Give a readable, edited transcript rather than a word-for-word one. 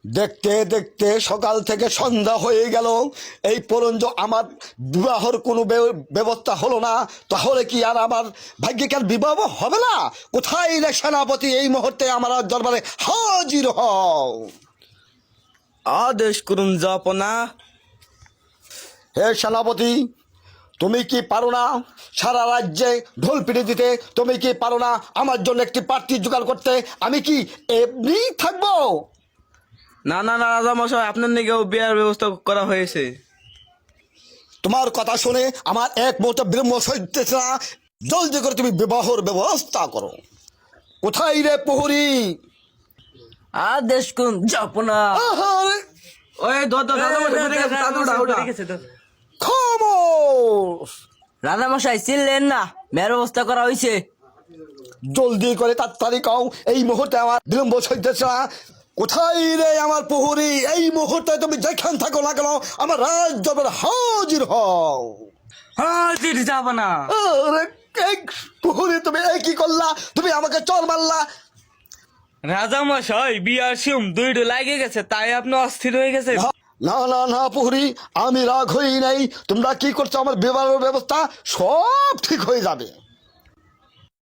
দেখতে দেখতে সকাল থেকে সন্ধ্যা হয়ে গেল, এই পর্যন্ত আমার বিবাহর কোনো ব্যবস্থা হলো না। তাহলে কি আর আমার ভাগ্যে কি আর বিবাহ হবে না? কোথায় রে সেনাপতি, এই মুহূর্তে আমার দরবারে হাজির হও। আদেশ করুন জাপনা। হে সেনাপতি, তুমি কি পারো না সারা রাজ্যে ঢোল পিটে দিতে? তুমি কি পারো না আমার জন্য একটি প্রার্থী জোগাড় করতে? আমি কি এমনি থাকবো? না না না রাজামশাই, আপনার দিকেও বিয়ার ব্যবস্থা করা হয়েছে। তোমার কথা শুনে আমার এক মুহূর্তে বিলম্ব সইতেছে না। জলদি করে তুমি বিবাহর ব্যবস্থা করো। কোথায় রে প্রহরী? আদেশ করুন জাপনা। আহারে, ওই খামোশ! রাজামশাই চিনলেন না, মেয়ের ব্যবস্থা করা হয়েছে। জলদি করে তাড়াতাড়ি কও, এই মুহূর্তে আমার বিলম্ব সইতেছে না। কোথায় রে আমার প্রহরী? এই মুহূর্তে তুমি যেখান থাকো না কেন আমার রাজ দরবারে হাজির হও। হাজির জাপনা। আরে এই প্রহরী, তুমি এই কি করলা? তুমি আমাকে চর মারলা। রাজামশাই বিয়ার সিম দুইটো লাগে গেছে, তাই আপনি অস্থির হয়ে গেছে। না না না প্রহরী, আমি রাগ হই নাই। তোমরা কি করছো? আমার বিবাহের ব্যবস্থা সব ঠিক হয়ে যাবে।